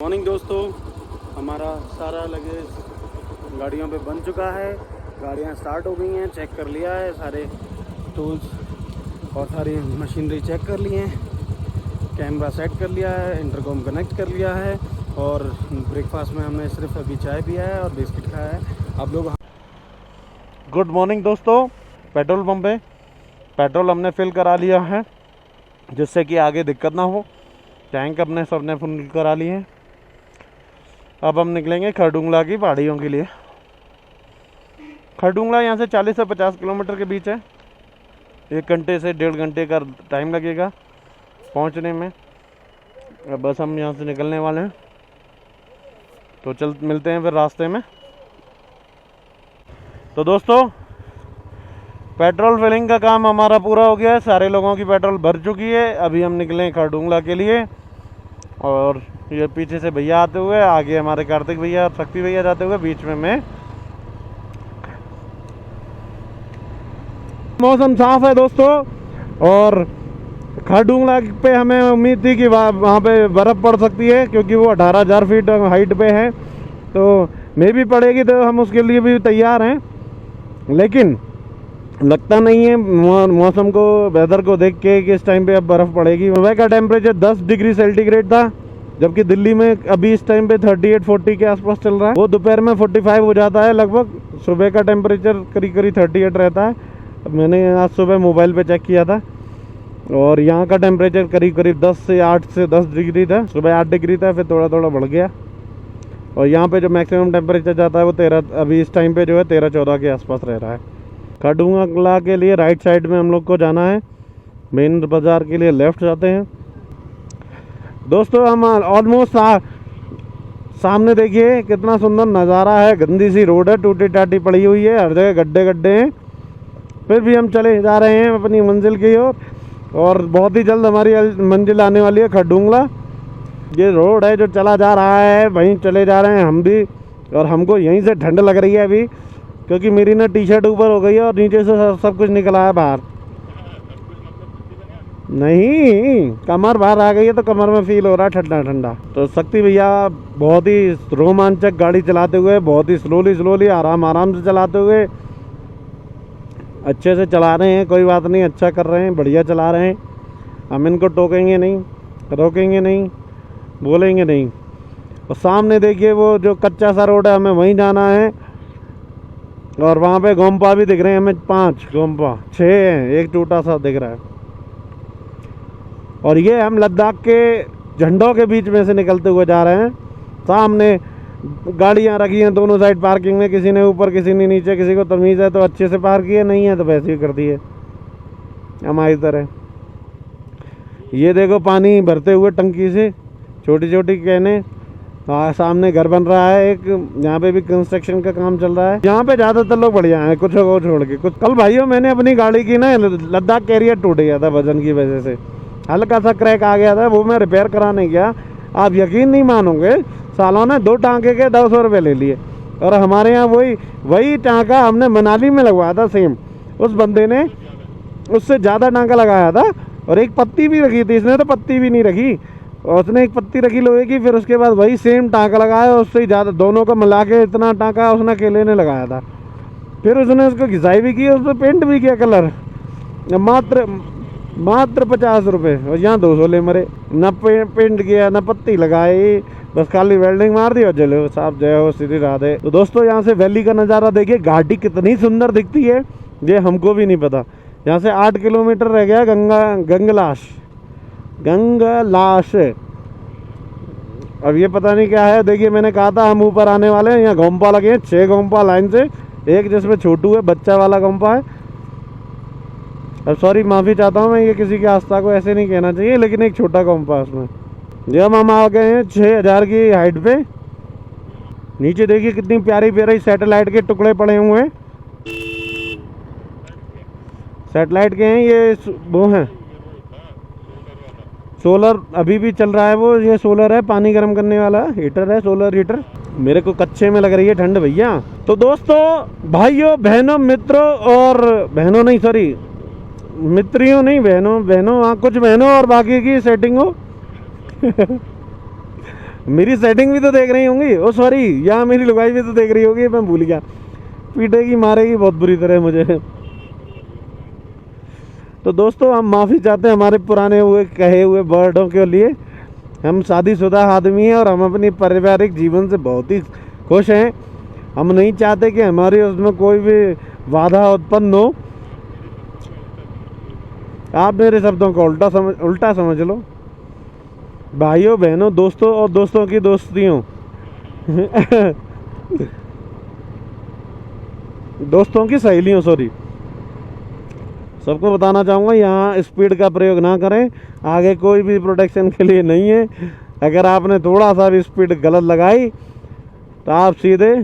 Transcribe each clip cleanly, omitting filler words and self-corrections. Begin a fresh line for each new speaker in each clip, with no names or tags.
Morning दोस्तों, हमारा सारा लगेज गाड़ियों पे बन चुका है। गाड़ियाँ स्टार्ट हो गई हैं, चेक कर लिया है, सारे टूल्स और सारी मशीनरी चेक कर लिए हैं, कैमरा सेट कर लिया है, इंटरकॉम कनेक्ट कर लिया है और ब्रेकफास्ट में हमने सिर्फ अभी चाय पिया है और बिस्किट खाया है। आप लोग गुड मॉर्निंग दोस्तों, पेट्रोल पंप पे पेट्रोल हमने फिल करा लिया है जिससे कि आगे दिक्कत ना हो। टैंक अपने सबने फुल करा लिए हैं। अब हम निकलेंगे खरडूंगला की पहाड़ियों के लिए। खरडूंगला यहाँ से 40 से 50 किलोमीटर के बीच है। 1 घंटे से 1.5 घंटे का टाइम लगेगा पहुँचने में। अब बस हम यहाँ से निकलने वाले हैं, तो चल मिलते हैं फिर रास्ते में। तो दोस्तों, पेट्रोल फिलिंग का काम हमारा पूरा हो गया है। सारे लोगों की पेट्रोल भर चुकी है। अभी हम निकले खरडूंगला के लिए और ये पीछे से भैया आते हुए, आगे हमारे कार्तिक भैया और शक्ति भैया जाते हुए, बीच में मैं। मौसम साफ है दोस्तों और खरडूंगला पे हमें उम्मीद थी कि वहाँ पे बर्फ़ पड़ सकती है क्योंकि वो 18,000 फीट हाइट पे है, तो मे भी पड़ेगी, तो हम उसके लिए भी तैयार हैं। लेकिन लगता नहीं है मौसम को, वेदर को देख के कि इस टाइम पे अब बर्फ़ पड़ेगी। सुबह का टेम्परेचर 10 डिग्री सेंटीग्रेड था, जबकि दिल्ली में अभी इस टाइम पे 38-40 के आसपास चल रहा है। वो दोपहर में 45 हो जाता है लगभग। सुबह का टेम्परेचर करीब 38 रहता है। मैंने आज सुबह मोबाइल पे चेक किया था और यहाँ का टेम्परेचर करीब 10 से 10 डिग्री था। सुबह 8 डिग्री था, फिर थोड़ा थोड़ा बढ़ गया। और यहाँ पे जो मैक्सिमम टेम्परेचर जाता है वो 13, अभी इस टाइम पे जो है 13-14 के आसपास रह रहा है। खरडूंगला के लिए राइट साइड में हम लोग को जाना है। मेन बाज़ार के लिए लेफ़्ट जाते हैं दोस्तों। हम ऑलमोस्ट सामने देखिए कितना सुंदर नज़ारा है। गंदी सी रोड है, टूटी टाटी पड़ी हुई है, हर जगह गड्ढे गड्ढे हैं। फिर भी हम चले जा रहे हैं अपनी मंजिल की ओर और बहुत ही जल्द हमारी मंजिल आने वाली है खरडूंगला। ये रोड है जो चला जा रहा है, वहीं चले जा रहे हैं हम भी। और हमको यहीं से ठंड लग रही है अभी, क्योंकि मेरी ना टी शर्ट ऊपर हो गई है और नीचे से सब कुछ निकला है बाहर। नहीं, कमर बाहर आ गई है तो कमर में फील हो रहा है ठंडा ठंडा। तो शक्ति भैया बहुत ही रोमांचक गाड़ी चलाते हुए, बहुत ही स्लोली आराम से चलाते हुए अच्छे से चला रहे हैं। कोई बात नहीं, अच्छा कर रहे हैं, बढ़िया चला रहे हैं। हम इनको टोकेंगे नहीं, रोकेंगे नहीं, बोलेंगे नहीं। और सामने देखिए वो जो कच्चा सा रोड है, हमें वहीं जाना है। और वहाँ पे गोम्पा भी दिख रहे हैं हमें, 5 गोम्पा, 6 हैं, एक टूटा सा दिख रहा है। और ये हम लद्दाख के झंडों के बीच में से निकलते हुए जा रहे हैं। सामने गाड़ियाँ रखी हैं दोनों साइड पार्किंग में, किसी ने ऊपर किसी ने नीचे। किसी को तमीज़ है तो अच्छे से पार्क किए, नहीं है तो वैसे ही कर दिए हमारी तरह। ये देखो पानी भरते हुए टंकी से, छोटी छोटी कैने। सामने घर बन रहा है एक, यहाँ पे भी कंस्ट्रक्शन का काम चल रहा है। यहाँ पे ज़्यादातर लोग बढ़िया हैं, कुछ को छोड़ के। कुछ कल भाइयों मैंने अपनी गाड़ी की ना लद्दाख कैरियर टूट गया था वजन की वजह से, हल्का सा क्रैक आ गया था, वो मैं रिपेयर कराने गया। आप यकीन नहीं मानोगे, सालों ने 2 टाँके के 200 रुपये ले लिए। और हमारे यहाँ वही टाँका हमने मनाली में लगवाया था सेम। उस बंदे ने उससे ज़्यादा टाँका लगाया था और एक पत्ती भी रखी थी, इसने तो पत्ती भी नहीं रखी। और उसने एक पत्ती रखी लोहे की, फिर उसके बाद वही सेम टाँका लगाया, उससे ही ज़्यादा, दोनों को मिला के इतना टाँका उसने अकेले ने लगाया था। फिर उसने उसको घिसाई भी की, उस पर पेंट भी किया कलर, मात्र 50 रुपये। और यहाँ 200 ले मरे। न पेंट किया, न पत्ती लगाई, बस खाली वेल्डिंग मार दी और चलो साहब, जय हो श्री राधे। तो दोस्तों, यहाँ से वैली का नज़ारा देखिए, घाटी कितनी सुंदर दिखती है ये हमको भी नहीं पता। यहाँ से 8 किलोमीटर रह गया गंगलाश। अब ये पता नहीं क्या है। देखिए मैंने कहा था हम ऊपर आने वाले हैं। यहाँ गोम्पा लगे हैं, 6 गोम्पा लाइन से, एक जिसमें छोटू है, बच्चा वाला गोम्पा है। अब सॉरी, माफ़ी चाहता हूँ मैं, ये किसी की आस्था को ऐसे नहीं कहना चाहिए, लेकिन एक छोटा गोम्पा है उसमें। जब हम आ गए हैं 6000 की हाइट पे। नीचे देखिए कितनी प्यारी प्यारी सैटेलाइट के टुकड़े पड़े हुए हैं। सैटेलाइट के हैं ये, वो हैं सोलर, अभी भी चल रहा है वो। ये सोलर है, पानी गर्म करने वाला हीटर है, सोलर हीटर। मेरे को कच्चे में लग रही है ठंड भैया। तो दोस्तों, भाइयों, बहनों, मित्रों और बहनों नहीं, सॉरी मित्रियों नहीं, बहनों, हाँ कुछ बहनों और बाकी की सेटिंग हो मेरी सेटिंग भी तो देख रही होंगी। ओ सॉरी, यहाँ मेरी लुगाई भी तो देख रही होगी, मैं भूल गया। पीटेगी मारेगी बहुत बुरी तरह मुझे। तो दोस्तों हम माफ़ी चाहते हैं हमारे पुराने हुए कहे हुए वर्डों के लिए। हम शादीशुदा आदमी हैं और हम अपनी पारिवारिक जीवन से बहुत ही खुश हैं। हम नहीं चाहते कि हमारी उसमें कोई भी बाधा उत्पन्न हो। आप मेरे शब्दों को उल्टा समझ लो। भाइयों बहनों, दोस्तों और दोस्तों की दोस्तियों दोस्तों की सहेलियों, सॉरी। सबको बताना चाहूँगा यहाँ स्पीड का प्रयोग ना करें। आगे कोई भी प्रोटेक्शन के लिए नहीं है। अगर आपने थोड़ा सा भी स्पीड गलत लगाई तो आप सीधे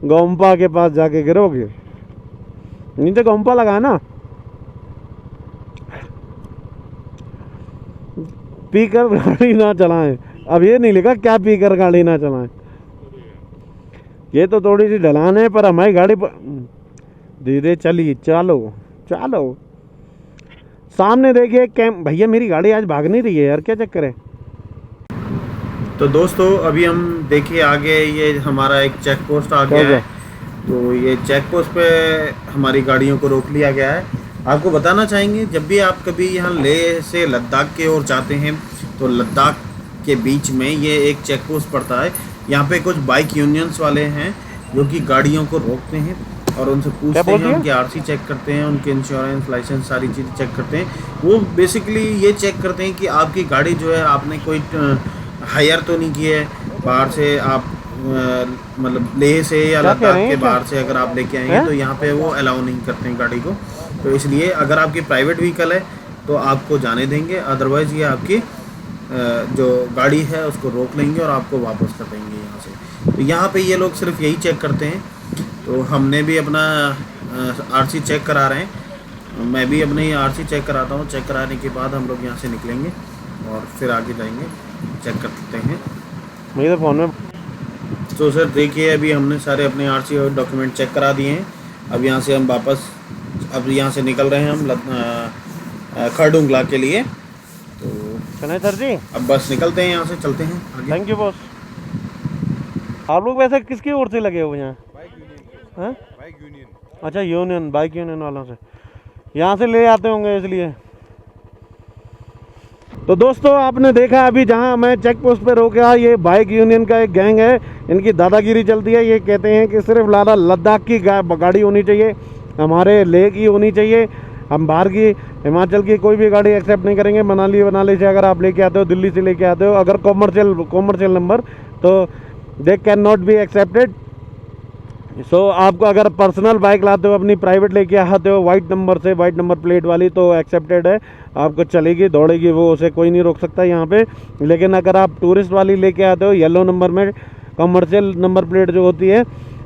गोम्पा के पास जाके गिरोगे। नीचे गोम्पा लगा ना। पीकर गाड़ी ना चलाएं। अब ये नहीं लिखा क्या पीकर गाड़ी ना चलाएं। ये तो थोड़ी सी ढलान है, पर हमारी गाड़ी पर धीरे चलिए। चलो चलो, सामने देखिए कैम। भैया मेरी गाड़ी आज भाग नहीं रही है यार, क्या चक्कर है।
तो दोस्तों अभी हम देखिए आगे ये हमारा एक चेक पोस्ट आ गया है। तो ये चेक पोस्ट पे हमारी गाड़ियों को रोक लिया गया है। आपको बताना चाहेंगे, जब भी आप कभी यहाँ लेह से लद्दाख की ओर जाते हैं तो लद्दाख के बीच में ये एक चेक पोस्ट पड़ता है। यहाँ पे कुछ बाइक यूनियंस वाले हैं जो कि गाड़ियों को रोकते हैं और उनसे पूछते हैं, उनके आरसी चेक करते हैं, उनके इंश्योरेंस लाइसेंस सारी चीज़ें चेक करते हैं। वो बेसिकली ये चेक करते हैं कि आपकी गाड़ी जो है आपने कोई हायर तो नहीं की है बाहर से। आप मतलब लेह से या लद्दाख के बाहर से अगर आप लेके आएंगे तो यहाँ पे वो अलाउ नहीं करते हैं गाड़ी को। तो इसलिए अगर आपकी प्राइवेट व्हीकल है तो आपको जाने देंगे, अदरवाइज़ ये आपकी जो गाड़ी है उसको रोक लेंगे और आपको वापस कर देंगे यहाँ से। तो यहाँ पे ये लोग सिर्फ यही चेक करते हैं। तो हमने भी अपना आरसी चेक करा रहे हैं। मैं भी अपने आरसी चेक कराता हूँ। चेक कराने के बाद हम लोग यहाँ से निकलेंगे और फिर आगे जाएंगे, चेक करते हैं
मेरे फ़ोन में।
तो सर देखिए अभी हमने सारे अपने आरसी और डॉक्यूमेंट चेक करा दिए हैं। अब यहाँ से हम वापस अब यहाँ से निकल रहे हैं हम खरदुंगला के लिए। तो
चलें सर जी,
अब बस निकलते हैं यहाँ से, चलते हैं आगे।
Thank you boss. आप लोग वैसे किसकी ओर से लगे हुए यहाँ? Bike union. अच्छा यूनियन, बाइक यूनियन वालों से यहाँ से ले आते होंगे इसलिए। तो दोस्तों आपने देखा अभी जहाँ मैं चेक पोस्ट पे रोका, ये बाइक यूनियन का एक गैंग है। इनकी दादागिरी चलती है। ये कहते हैं कि सिर्फ लाला लद्दाख की गाड़ी होनी चाहिए, हमारे लेह की होनी चाहिए। हम बाहर की हिमाचल की कोई भी गाड़ी एक्सेप्ट नहीं करेंगे। मनाली से अगर आप लेके आते हो, दिल्ली से लेके आते हो, अगर कॉमर्शियल नंबर, तो they can not be accepted. So आपको अगर पर्सनल बाइक लाते हो, अपनी प्राइवेट लेके आते हो वाइट नंबर से, वाइट नंबर प्लेट वाली, तो एक्सेप्टेड है, आपको चलेगी, दौड़ेगी, वो उसे कोई नहीं रोक सकता यहाँ पे। लेकिन अगर आप टूरिस्ट वाली लेके आते हो येलो नंबर में, कमर्शियल नंबर प्लेट जो होती है,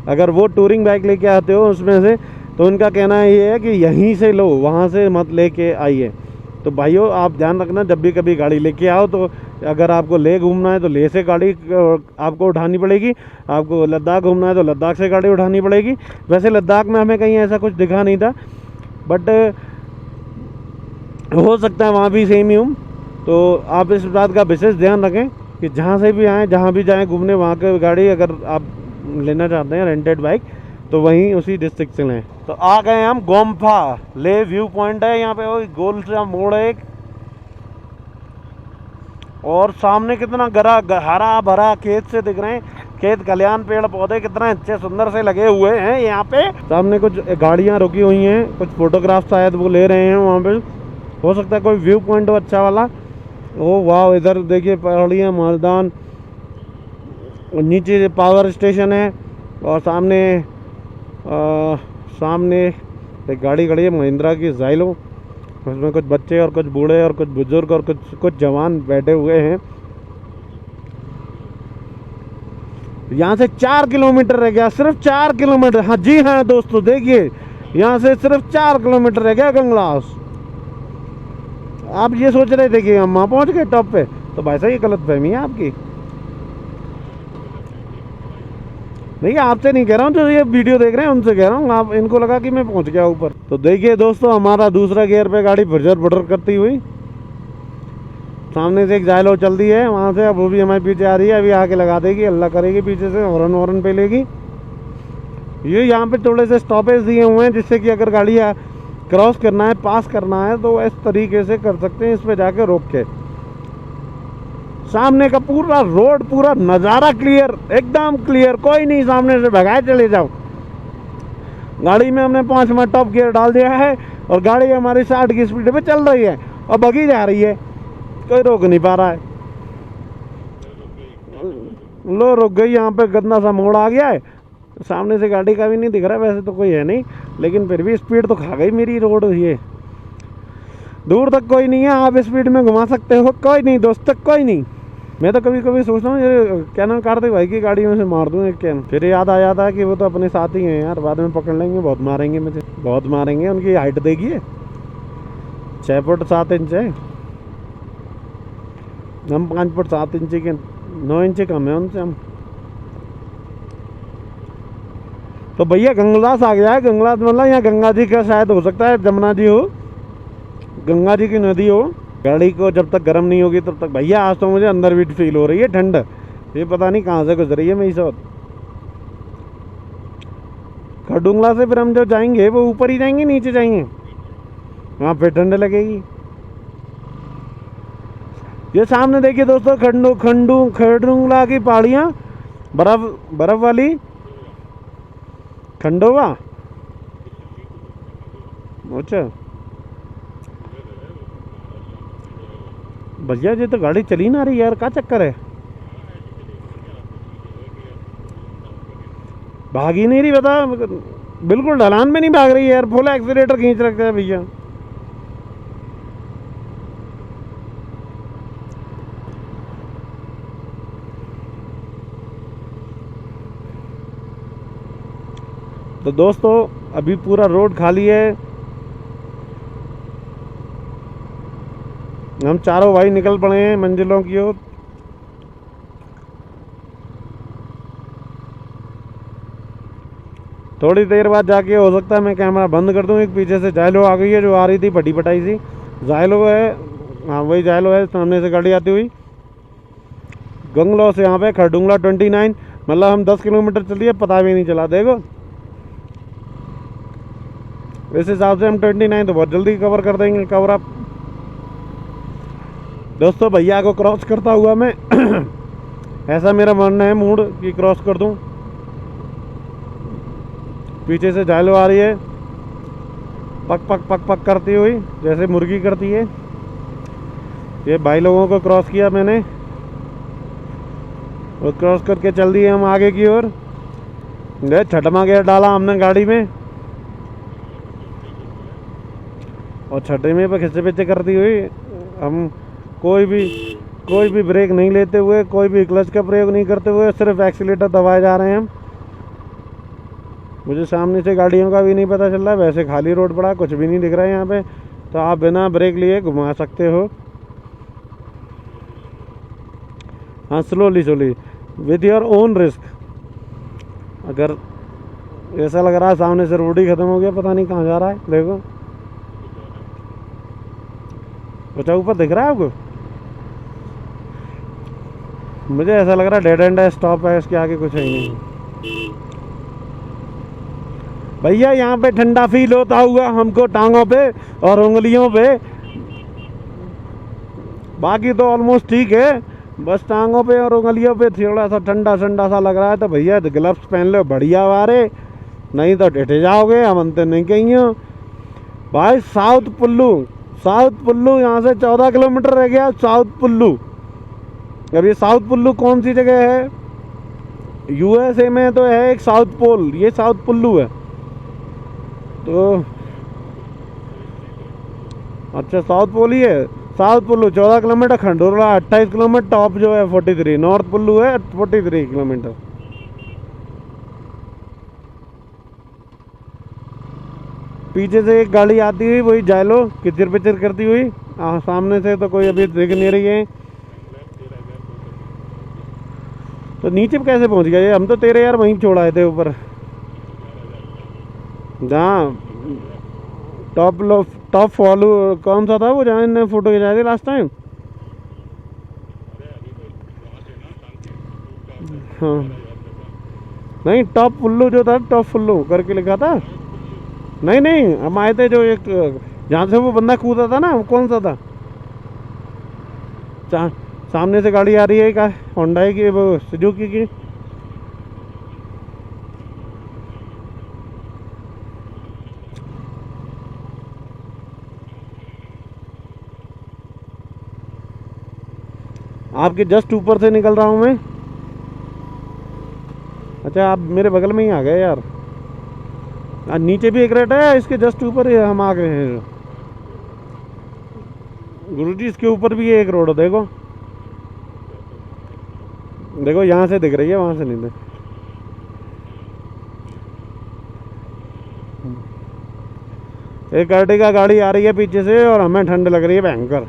अगर वो टूरिंग बाइक लेके आते हो उसमें से, तो उनका कहना ये है कि यहीं से लो, वहाँ से मत लेके आइए। तो भाइयों आप ध्यान रखना, जब भी कभी गाड़ी लेके आओ तो अगर आपको लेह घूमना है तो लेह से गाड़ी आपको उठानी पड़ेगी, आपको लद्दाख घूमना है तो लद्दाख से गाड़ी उठानी पड़ेगी। वैसे लद्दाख में हमें कहीं ऐसा कुछ दिखा नहीं था, बट हो सकता है वहाँ भी सेम ही हूँ। तो आप इस बात का विशेष ध्यान रखें कि जहाँ से भी आएँ, जहाँ भी जाएँ घूमने, वहाँ की गाड़ी अगर आप लेना चाहते हैं रेंटेड बाइक, तो वहीं उसी डिस्ट्रिक्ट से लें। तो आ गए हम गोम्पा, ले व्यू पॉइंट है यहाँ पे, वो गोल सा मोड़ है एक, और सामने कितना हरा भरा खेत से दिख रहे हैं, खेत खलियान, पेड़ पौधे कितना अच्छे सुंदर से लगे हुए हैं यहाँ पे। सामने कुछ गाड़ियाँ रुकी हुई हैं, कुछ फोटोग्राफ शायद वो ले रहे हैं वहाँ पे, हो सकता है कोई व्यू पॉइंट हो अच्छा वाला। ओ वाह, इधर देखिए पहाड़ियाँ, मैदान, नीचे पावर स्टेशन है, और सामने एक गाड़ी खड़ी है महिंद्रा की ज़ाइलो, उसमें कुछ बच्चे और कुछ बूढ़े और कुछ बुजुर्ग और कुछ जवान बैठे हुए हैं। यहाँ से 4 किलोमीटर रह गया, सिर्फ 4 किलोमीटर। हाँ जी हाँ दोस्तों, देखिए यहाँ से सिर्फ 4 किलोमीटर रह गया गंगलास। आप ये सोच रहे थे कि हम वहाँ पहुँच गए टॉप पे, तो भाई साहब ये गलतफहमी है आपकी। नहीं आपसे नहीं कह रहा हूँ, जो ये वीडियो देख रहे हैं उनसे कह रहा हूँ, आप इनको लगा कि मैं पहुँच गया ऊपर। तो देखिए दोस्तों हमारा दूसरा गियर पे गाड़ी फुटर फुटर करती हुई सामने से एक जायलो चल दी है वहाँ से, अब वो भी हमारे पीछे आ रही है, अभी आके लगा देगी, अल्लाह करेगी पीछे से हॉर्न वॉर्न पे लेगी। ये यहाँ पे थोड़े से स्टॉपेज दिए हुए हैं जिससे कि अगर गाड़ी क्रॉस करना है, पास करना है, तो इस तरीके से कर सकते हैं, इस पे जाके रोक के। सामने का पूरा रोड, पूरा नज़ारा क्लियर, एकदम क्लियर, कोई नहीं सामने से भगाए चले जाओ। गाड़ी में हमने 5 मिनट टॉप गियर डाल दिया है और गाड़ी हमारी 60 की स्पीड पे चल रही है और भगी जा रही है, कोई रोक नहीं पा रहा है। लो रुक गई, यहाँ पे गंदा सा मोड़ आ गया है, सामने से गाड़ी का भी नहीं दिख रहा, वैसे तो कोई है नहीं, लेकिन फिर भी स्पीड तो खा गई मेरी रोड। ये दूर तक कोई नहीं है, आप स्पीड में घुमा सकते हो, कोई नहीं दोस्त, तक कोई नहीं। मैं तो कभी कभी सोचता हूँ ये कैनन कार्तिक भाई की गाड़ी में से मार दूँ एक कैन, फिर याद आ जाता है कि वो तो अपने साथ ही हैं यार, बाद में पकड़ लेंगे, बहुत मारेंगे मुझे, बहुत मारेंगे। उनकी हाइट देखिए 6 फुट 7 इंच है, हम 5 फुट 7 इंच के, 9 इंच कम है उनसे हम। तो भैया गंगलास आ गया है। गंगलास मतलब यहाँ गंगा जी का शायद हो सकता है, जमुना जी हो, गंगा जी की नदी हो। गाड़ी को जब तक गर्म नहीं होगी तब तक। भैया आज तो मुझे अंदर भी फील हो रही है ठंड, ये पता नहीं कहाँ से गुजर रही है मेरी साथ। खडुंगला से फिर हम जो जाएंगे वो ऊपर ही जाएंगे, नीचे जाएंगे, वहाँ फिर ठंड लगेगी। ये सामने देखिए दोस्तों, खडुंगला की पहाड़ियाँ, बर्फ वाली खंडोवा। अच्छा भैया जी तो गाड़ी चली ना रही यार, क्या चक्कर है, भाग ही नहीं रही, बता, बिल्कुल ढलान में नहीं भाग रही है यार, फुल एक्सीलेटर खींच रखा है भैया। तो दोस्तों अभी पूरा रोड खाली है, हम चारों भाई निकल पड़े हैं मंजिलों की ओर। थोड़ी देर बाद जाके हो सकता है मैं कैमरा बंद कर दूं। एक पीछे से जायलो आ गई है जो आ रही थी फटी फटाई सी, जायलो है, हाँ वही जायलो है, सामने से गाड़ी आती हुई। गंगलो से यहाँ पे खरडुंगला 29, मतलब हम 10 किलोमीटर चलिए पता भी नहीं चला। देखो इस हिसाब से हम 29 तो बहुत जल्दी कवर कर देंगे, कवर अप। दोस्तों भैया को क्रॉस करता हुआ मैं ऐसा मेरा मानना है मूड कि क्रॉस कर दूं। पीछे से जायलो आ रही है पक पक पक पक करती हुई, जैसे मुर्गी करती है। ये भाई लोगों को क्रॉस किया मैंने और क्रॉस करके चल दिए हम आगे की ओर। छठवां गियर डाला हमने गाड़ी में और छठे में पर खिस्से पिच्चे करती हुई हम कोई भी ब्रेक नहीं लेते हुए, कोई भी क्लच का प्रयोग नहीं करते हुए, सिर्फ एक्सीलेटर दबाए जा रहे हैं हम। मुझे सामने से गाड़ियों का भी नहीं पता चल रहा है, वैसे खाली रोड पड़ा, कुछ भी नहीं दिख रहा है यहाँ पे, तो आप बिना ब्रेक लिए घुमा सकते हो। हाँ slowly with your own risk. अगर ऐसा लग रहा है सामने से रोड ही खत्म हो गया, पता नहीं कहाँ जा रहा है, देखो बचा ऊपर दिख रहा है आपको। मुझे ऐसा लग रहा है डेड एंड है, स्टॉप है, इसके आगे कुछ है ही नहीं। भैया यहाँ पे ठंडा फील होता हुआ हमको टांगों पे और उंगलियों पे, बाकी तो ऑलमोस्ट ठीक है, बस टांगों पे और उंगलियों पे थोड़ा सा ठंडा ठंडा सा लग रहा है। तो भैया ग्लव्स पहन लो बढ़िया वारे, नहीं तो टेटे जाओगे, हम अंत नहीं कहीं हो भाई। साउथ पुल्लू यहाँ से 14 किलोमीटर रह गया साउथ पुल्लू। अब ये साउथ पुल्लू कौन सी जगह है? यूएसए में तो है एक साउथ पोल, ये साउथ पुल्लू है। तो अच्छा साउथ पोल ही है। South Pullu 14 kilometre, Khandola 28 kilometre, top जो है 43, नॉर्थ पुल्लू है 43 किलोमीटर। पीछे से एक गाड़ी आती हुई, वही जायलो किचर पिचर करती हुई। सामने से तो कोई अभी दिख नहीं रही है। तो नीचे कैसे पहुंच गया ये? हम तो तेरे यार वहीं छोड़ाए थे ऊपर, जहाँ टॉप फॉलो कौन सा था वो, जहाँ इन्हें फोटो खिंचाई थी लास्ट टाइम, हाँ नहीं, टॉप फुल्लू जो था, टॉप फुल्लू करके लिखा था। नहीं नहीं, हम आए थे जो एक जहाँ से वो बंदा कूदा था ना, वो कौन सा था? सामने से गाड़ी आ रही है, का होंडा की, वो सुजुकी की। आपके जस्ट ऊपर से निकल रहा हूँ मैं। अच्छा, आप मेरे बगल में ही आ गए यार। नीचे भी एक रेट है, इसके जस्ट ऊपर ही हम आ गए हैं। गुरुजी इसके ऊपर भी है एक रोड, देखो देखो, यहाँ से दिख रही है, वहां से नहीं दिख। एक अर्टिगा गाड़ी आ रही है पीछे से और हमें ठंड लग रही है भयंकर।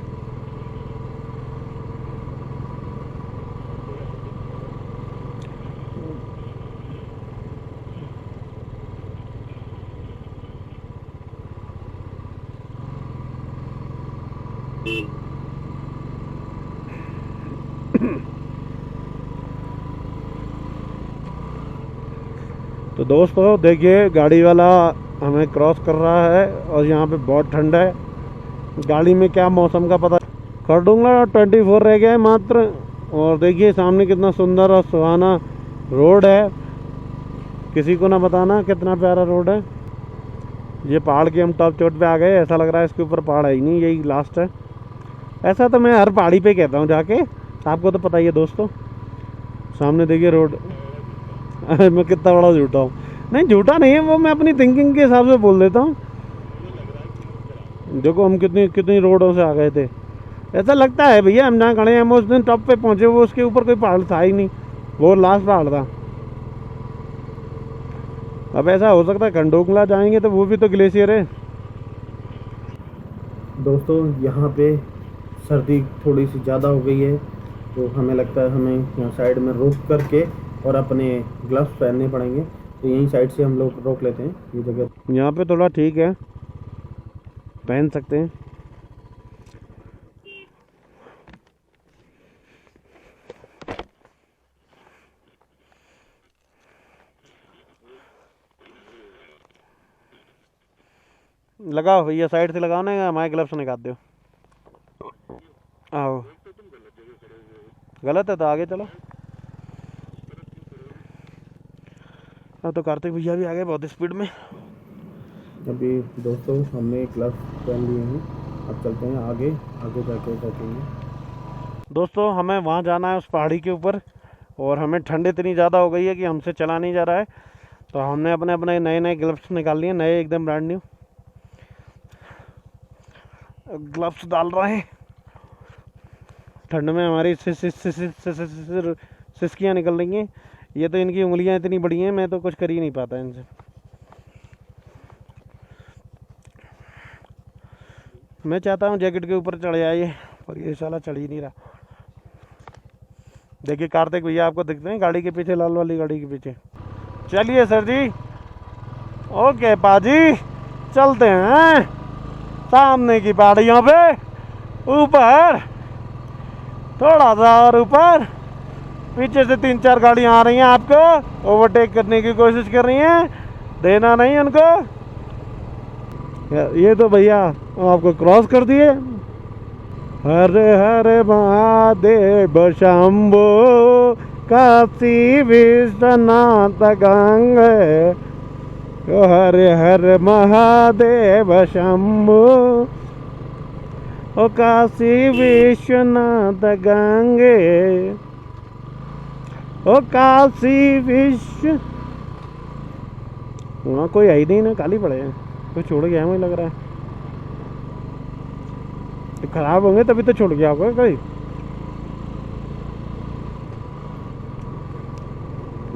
तो दोस्तों देखिए, गाड़ी वाला हमें क्रॉस कर रहा है और यहाँ पे बहुत ठंड है। गाड़ी में क्या मौसम का पता। खरडुंगला 24 रह गया है मात्र। और देखिए सामने कितना सुंदर और सुहाना रोड है, किसी को ना बताना कितना प्यारा रोड है। ये पहाड़ की हम टॉप चोट पे आ गए, ऐसा लग रहा है इसके ऊपर पहाड़ है ही नहीं, यही लास्ट है। ऐसा तो मैं हर पहाड़ी पे कहता हूँ जाके, आपको तो पता ही है दोस्तों। सामने देखिए रोड। मैं कितना बड़ा झूठा हूँ। नहीं झूठा नहीं है वो, मैं अपनी थिंकिंग के हिसाब से बोल देता हूँ। देखो हम कितनी कितनी रोडों से आ गए थे। ऐसा लगता है भैया हम जहाँ खड़े हैं, हम उस दिन टॉप पे पहुँचे, वो उसके ऊपर कोई पहाड़ था ही नहीं, वो लास्ट पहाड़ था। अब ऐसा हो सकता है खंडोकला जाएंगे तो वो भी तो ग्लेशियर है।
दोस्तों यहाँ पे सर्दी थोड़ी सी ज़्यादा हो गई है, तो हमें लगता है हमें यहाँ साइड में रोक करके और अपने ग्लव्स पहनने पड़ेंगे। तो यहीं साइड से हम लोग रोक लेते हैं, ये जगह
यहाँ पे थोड़ा ठीक है, पहन सकते हैं। लगाओ भैया, साइड से लगाओ ना, हमारे ग्लव्स निकाल दो। आओ, गलत है तो आगे चलो। अब तो कार्तिक भैया भी आ गए बहुत स्पीड में।
अभी दोस्तों हमने ग्लव्स पहन लिए हैं, अब चलते हैं आगे, आगे जाके देखेंगे।
दोस्तों हमें वहाँ जाना है उस पहाड़ी के ऊपर, और हमें ठंड इतनी ज़्यादा हो गई है कि हमसे चला नहीं जा रहा है। तो हमने अपने अपने नए नए ग्लव्स निकाल लिए, नए एकदम ब्रांड न्यू ग्लव्स डाल रहे हैं। ठंड में हमारी सिसकियाँ निकल रही हैं। ये तो इनकी उंगलियां इतनी बड़ी हैं, मैं तो कुछ कर ही नहीं पाता इनसे। मैं चाहता हूँ जैकेट के ऊपर चढ़ जाए, पर ये साला चढ़ ही नहीं रहा। देखिए कार्तिक भैया आपको दिखते हैं गाड़ी के पीछे, लाल वाली गाड़ी के पीछे। चलिए सर जी, ओके पाजी, चलते हैं सामने की पहाड़ियों पे ऊपर, थोड़ा सा और ऊपर। पीछे से 3-4 गाड़ियाँ आ रही हैं, आपको ओवरटेक करने की कोशिश कर रही हैं, देना नहीं उनको। ये तो भैया आपको क्रॉस कर दिए। हरे हरे महादेव शंभो काशी विश्वनाथ गंगे, हरे हरे महादेव शंभो, ओ काशी विश्वनाथ गंगे, ओ काशी विश्व। वहाँ कोई है ही नहीं ना, खाली पड़े हैं, कोई छोड़ गया है मुझे लग रहा है। तो खराब होंगे तभी तो छोड़ गया होगा कोई।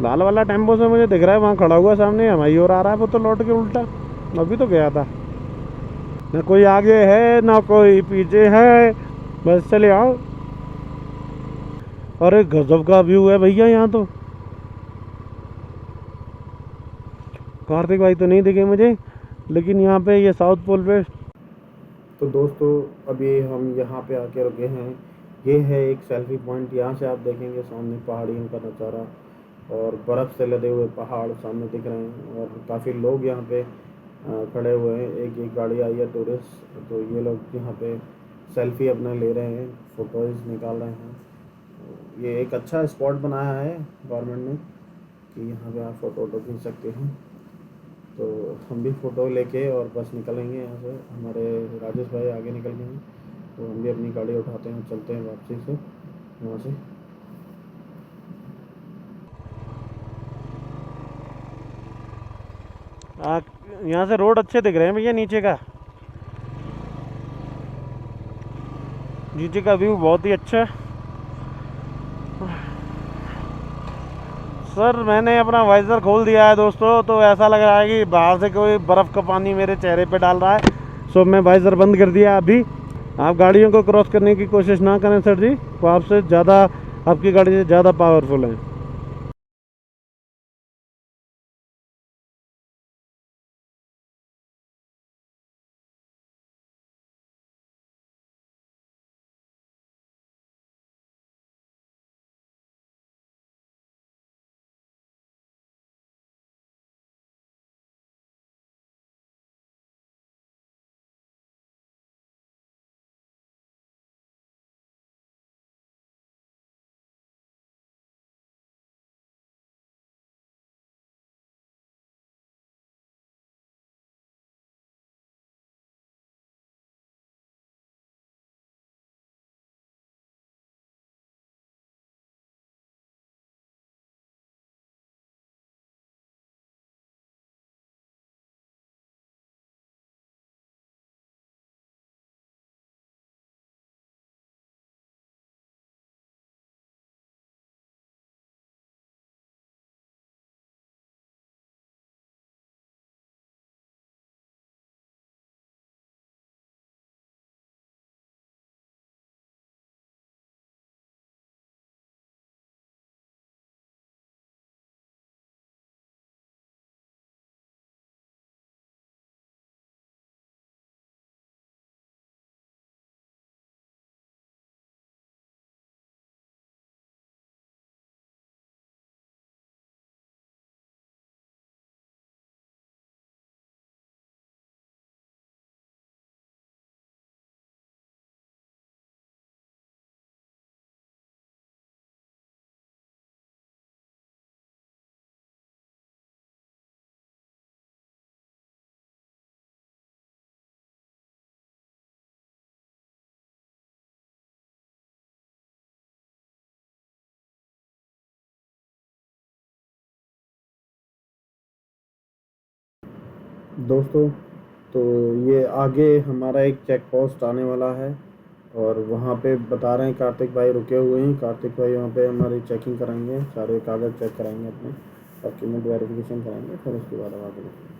लाल वाला टेम्पो से मुझे दिख रहा है वहाँ खड़ा हुआ सामने, हमारी ओर आ रहा है, वो तो लौट के उल्टा। अभी तो गया था। ना कोई आगे है ना कोई पीछे है, बस चले आओ। अरे गजब का व्यू है भैया यहाँ तो। कार्तिक भाई तो नहीं दिखे मुझे, लेकिन यहाँ पे ये साउथ पोल पे।
तो दोस्तों अभी हम यहाँ पे आके रुके हैं, ये है एक सेल्फी पॉइंट। यहाँ से आप देखेंगे सामने पहाड़ियों का नज़ारा, और बर्फ़ से लदे हुए पहाड़ सामने दिख रहे हैं और काफ़ी लोग यहाँ पे खड़े हुए हैं। एक गाड़ी आई है टूरिस्ट, तो ये लोग यहाँ पे सेल्फी अपना ले रहे हैं, फ़ोटोज़ निकाल रहे हैं। तो ये एक अच्छा स्पॉट बनाया है गवर्नमेंट ने कि यहाँ पे आप फ़ोटो वोटो खींच सकते हैं। तो हम भी फ़ोटो लेके और बस निकलेंगे यहाँ से। हमारे राजेश भाई आगे निकल गए हैं, तो हम भी अपनी गाड़ी उठाते हैं, चलते हैं वापसी से वहाँ से।
यहाँ से रोड अच्छे दिख रहे हैं भैया, नीचे का व्यू बहुत ही अच्छा है। सर मैंने अपना वाइज़र खोल दिया है दोस्तों, तो ऐसा लग रहा है कि बाहर से कोई बर्फ़ का पानी मेरे चेहरे पे डाल रहा है। सो मैं वाइज़र बंद कर दिया अभी। आप गाड़ियों को क्रॉस करने की कोशिश ना करें सर जी, वो आपसे ज़्यादा, आपकी गाड़ी से ज़्यादा पावरफुल है।
दोस्तों, तो ये आगे हमारा एक चेक पोस्ट आने वाला है और वहाँ पे बता रहे हैं कार्तिक भाई रुके हुए हैं। कार्तिक भाई वहाँ पे हमारी चेकिंग कराएंगे, सारे कागज़ चेक कराएंगे अपने, डॉक्यूमेंट वेरिफिकेशन कराएंगे, फिर उसके बाद हम आगे बढ़ेंगे।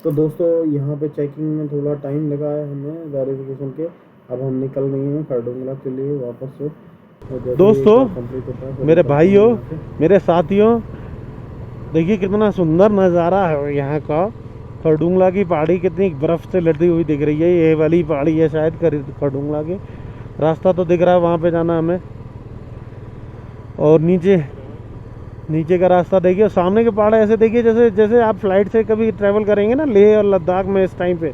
तो दोस्तों, यहाँ पे चेकिंग में थोड़ा टाइम लगा है हमें वेरिफिकेशन के। अब हम निकल रहे हैं खरडोंगला के लिए वापस से, तो जैसे ही एक
दोस्तों,
बार कंप्लीट होता है फिर
मेरे
निकलते हैं
भाइयों,
यहाँ से।
मेरे साथियों, देखिए कितना सुंदर नज़ारा है यहाँ का। खरडुंगला की पहाड़ी कितनी बर्फ़ से लदी हुई दिख रही है। ये वाली पहाड़ी है शायद खरडुंगला की। रास्ता तो दिख रहा है वहाँ पे जाना हमें। और नीचे नीचे का रास्ता देखिए, सामने के पहाड़ ऐसे देखिए जैसे जैसे आप फ्लाइट से कभी ट्रैवल करेंगे ना लेह और लद्दाख में, इस टाइम पे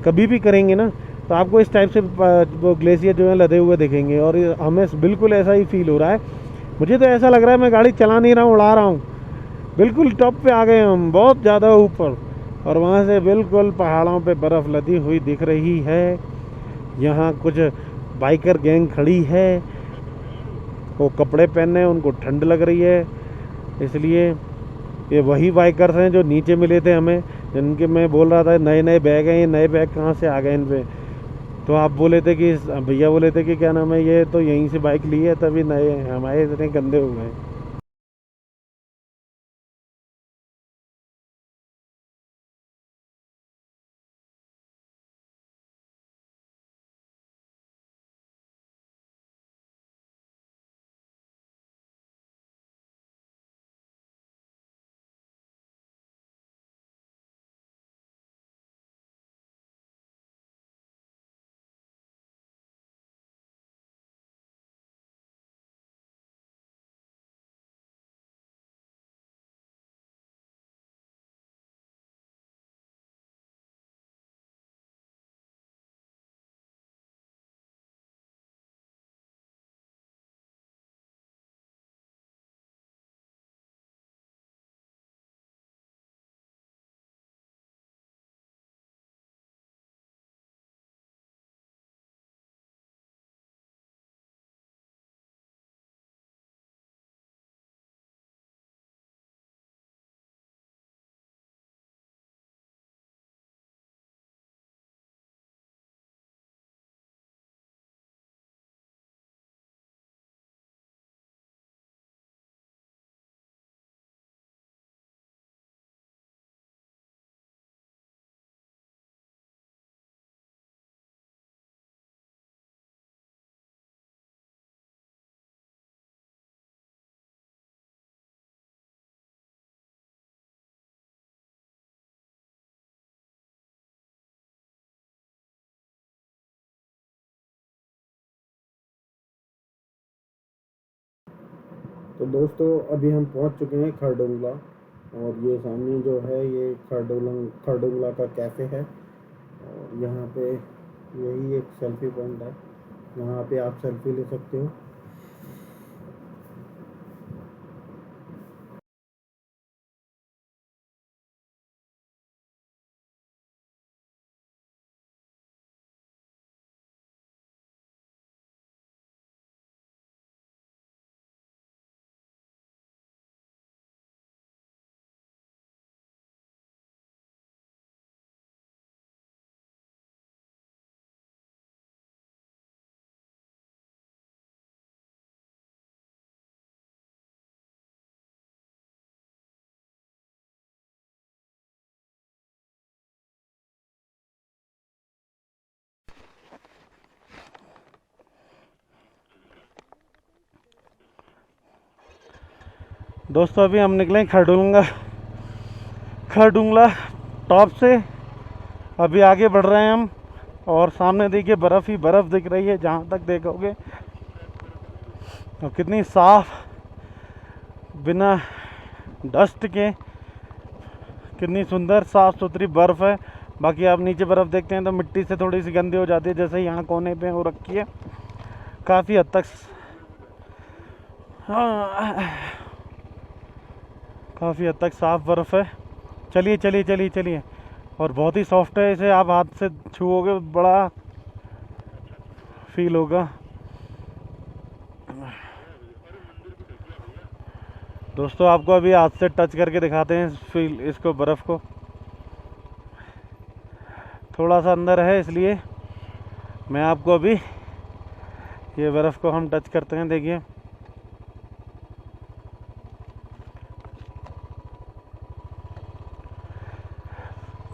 कभी भी करेंगे ना, तो आपको इस टाइप से वो ग्लेशियर जो है लदे हुए दिखेंगे। और हमें बिल्कुल ऐसा ही फील हो रहा है। मुझे तो ऐसा लग रहा है मैं गाड़ी चला नहीं रहा हूँ, उड़ा रहा हूँ। बिल्कुल टॉप पे आ गए हम, बहुत ज़्यादा ऊपर। और वहाँ से बिल्कुल पहाड़ों पे बर्फ़ लदी हुई दिख रही है। यहाँ कुछ बाइकर गैंग खड़ी है, वो कपड़े पहने हैं, उनको ठंड लग रही है, इसलिए ये वही बाइकर्स हैं जो नीचे मिले थे हमें, जिनके मैं बोल रहा था नए नए बैग हैं। ये नए बैग कहाँ से आ गए इन पे? तो आप बोले थे कि भैया बोले थे कि क्या नाम है, ये तो यहीं से बाइक ली है तभी नए हैं, हमारे इतने गंदे हो गए।
तो दोस्तों अभी हम पहुंच चुके हैं खरडोंगला, और ये सामने जो है ये खरडोंगला का कैफ़े है। और यहाँ पे यही एक सेल्फी पॉइंट है, यहाँ पे आप सेल्फी ले सकते हो।
दोस्तों अभी हम निकले खरडुंगला टॉप से। अभी आगे बढ़ रहे हैं हम, और सामने देखिए बर्फ़ ही बर्फ़ दिख रही है जहाँ तक देखोगे, और कितनी साफ, बिना डस्ट के कितनी सुंदर साफ़ सुथरी बर्फ़ है। बाकी आप नीचे बर्फ़ देखते हैं तो मिट्टी से थोड़ी सी गंदी हो जाती है, जैसे यहाँ कोने पे हो रखी है। काफ़ी हद तक हाँ, काफ़ी हद तक साफ़ बर्फ़ है। चलिए चलिए चलिए चलिए, और बहुत ही सॉफ्ट है, इसे आप हाथ से छुओगे बड़ा फील होगा। दोस्तों आपको अभी हाथ से टच करके दिखाते हैं फील, इसको बर्फ़ को। थोड़ा सा अंदर है इसलिए मैं आपको अभी ये बर्फ़ को हम टच करते हैं। देखिए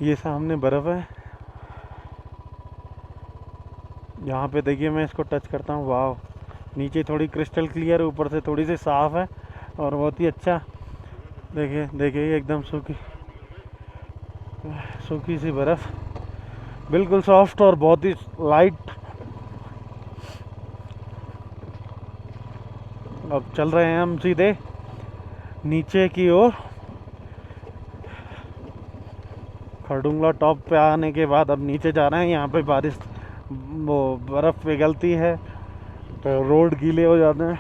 ये सामने बर्फ़ है, यहाँ पे देखिए मैं इसको टच करता हूँ। वाह, नीचे थोड़ी क्रिस्टल क्लियर, ऊपर से थोड़ी सी साफ़ है, और बहुत ही अच्छा। देखिए देखिए ये एकदम सूखी सूखी सी बर्फ़, बिल्कुल सॉफ्ट और बहुत ही लाइट। अब चल रहे हैं हम सीधे नीचे की ओर। खरडुंगला टॉप पे आने के बाद अब नीचे जा रहे हैं। यहाँ पे बारिश, वो बर्फ़ पिघलती है तो रोड गीले हो जाते हैं।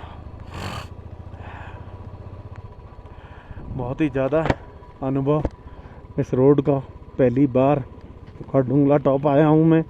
बहुत ही ज़्यादा अनुभव इस रोड का, पहली बार खरडुंगला टॉप आया हूँ मैं।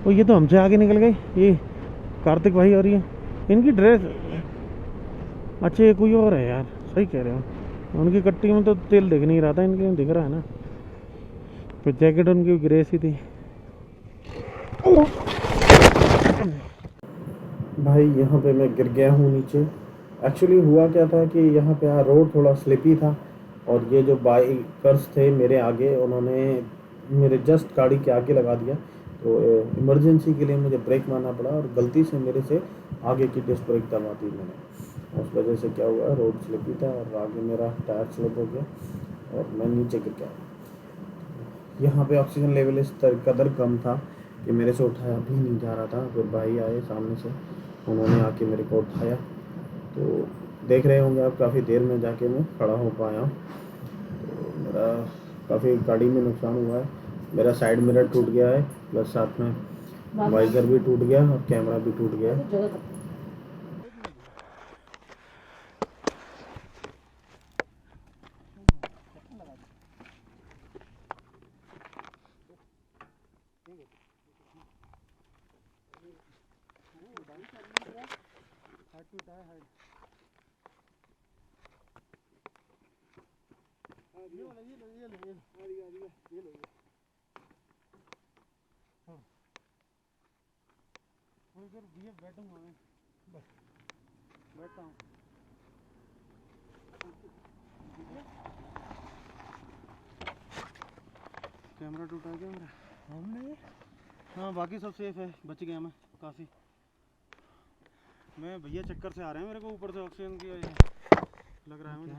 वो ये तो हमसे आगे निकल गई, ये कार्तिक भाई और ये इनकी ड्रेस। अच्छा ये कोई और है यार, सही कह रहे हो। उनकी कट्टी में तो तेल दिख नहीं रहा था, इनके में दिख रहा है ना। फिर जैकेट उनकी ग्रे सी थी। भाई यहाँ पे मैं गिर गया हूँ नीचे। एक्चुअली हुआ क्या था कि यहाँ पे रोड थोड़ा स्लिपी था, और ये जो बाइकर्स थे मेरे आगे, उन्होंने मेरे जस्ट गाड़ी के आगे लगा दिया। तो इमरजेंसी के लिए मुझे ब्रेक मारना पड़ा, और गलती से मेरे से आगे की डिस्क ब्रेक दबा दी मैंने। उस वजह से क्या हुआ, रोड स्लिपी था और आगे मेरा टायर स्लिप हो गया और मैं नीचे गिर गया। यहाँ पे ऑक्सीजन लेवल इस कदर कम था कि मेरे से उठाया भी नहीं जा रहा था। फिर भाई आए सामने से, उन्होंने आके मेरे को उठाया। तो देख रहे होंगे आप, काफ़ी देर में जाके मैं खड़ा हो पाया हूँ। तो मेरा काफ़ी गाड़ी में नुकसान हुआ है। मेरा साइड मिरर टूट गया है, प्लस साथ में वाइज़र भी टूट गया और कैमरा भी टूट गया है। बैठता हूँ। कैमरा टूटा क्या मेरा? हमने हाँ, बाकी सब सेफ है, बच गया मैं काफ़ी। मैं भैया चक्कर से आ रहे हैं, मेरे को ऊपर से ऑक्सीजन की वजह से लग रहा है मुझे।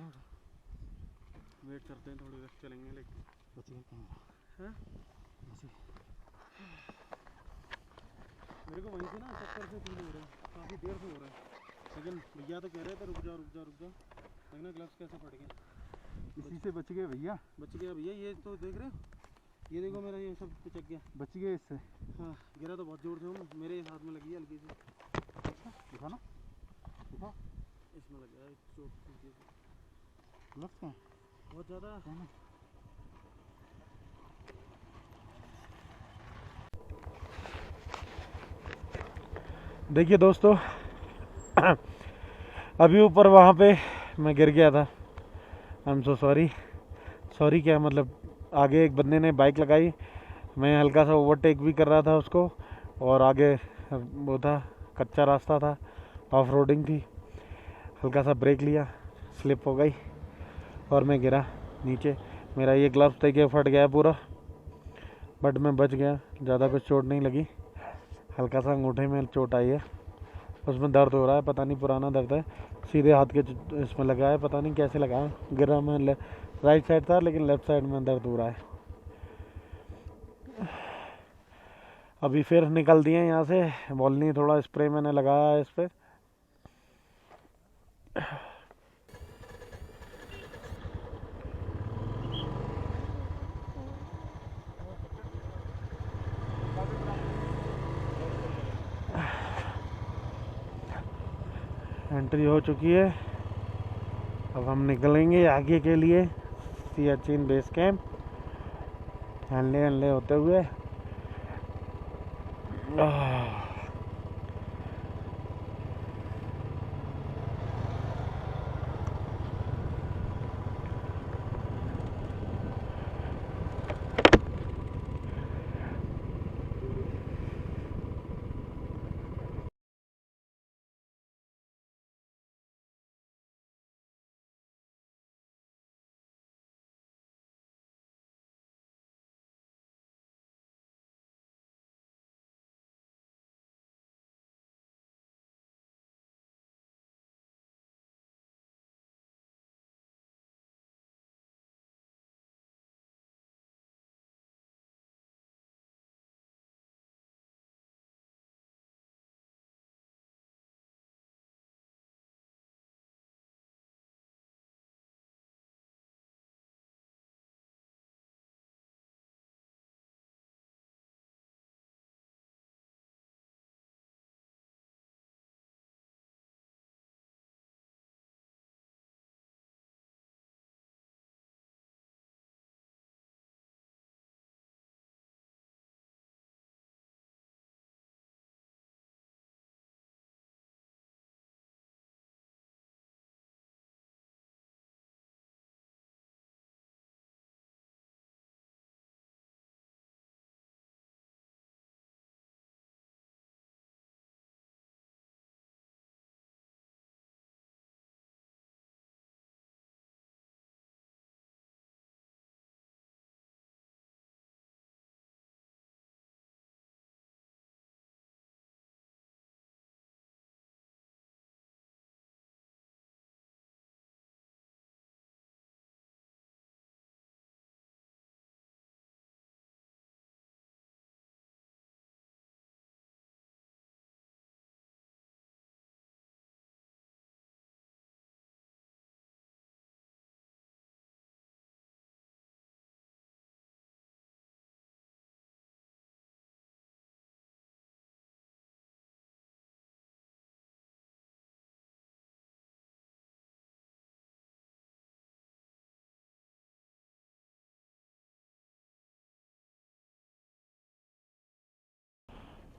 वेट करते हैं, थोड़ी देर चलेंगे लेकिन बच गया कैमरा। हाँ मेरे को वहीं से ना चक्कर से फील हो रहा है, काफ़ी देर से हो रहा है। लेकिन भैया तो कह रहे थे रुक जाओ रुक जाओ रुक जाओ, लेकिन ग्लव्स कैसे पड़ गए।
इसी से बच गए भैया,
बच गया भैया। ये तो देख रहे हो, ये देखो मेरा ये सब पिचक गया।
बच गए इससे।
हाँ गिरा तो बहुत जोर से हूँ, मेरे हाथ में लगी है हल्की सी।
दिखा ना, दिखा
इसमें लग गया चोट हल्की सी,
ग्लव्स कहाँ
बहुत ज़्यादा। देखिए दोस्तों, अभी ऊपर वहाँ पे मैं गिर गया था। I am so sorry. Sorry क्या मतलब, आगे एक बंदे ने बाइक लगाई, मैं हल्का सा ओवरटेक भी कर रहा था उसको, और आगे वो था, कच्चा रास्ता था, ऑफ रोडिंग थी। हल्का सा ब्रेक लिया, स्लिप हो गई और मैं गिरा नीचे। मेरा ये ग्लव्स देखिए फट गया पूरा, बट मैं बच गया, ज़्यादा कुछ चोट नहीं लगी। हल्का सा अंगूठे में चोट आई है, उसमें दर्द हो रहा है, पता नहीं पुराना दर्द है। सीधे हाथ के इसमें लगा है, पता नहीं कैसे लगा है। गिरा मैं राइट साइड था, लेकिन लेफ्ट साइड में दर्द हो रहा है। अभी फिर निकल दिए यहाँ से। बॉलनी थोड़ा स्प्रे मैंने लगाया है इस पर। एंट्री हो चुकी है, अब हम निकलेंगे आगे के लिए सियाचिन बेस कैंप, हल्ले हल्ले होते हुए।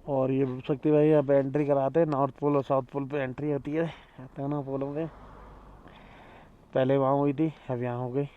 और ये शक्ति भाई यहाँ पे एंट्री कराते हैं। नॉर्थ पोल और साउथ पोल पे एंट्री होती है दोनों पोलों पे। पहले वहाँ हुई थी, अब यहाँ हो गई।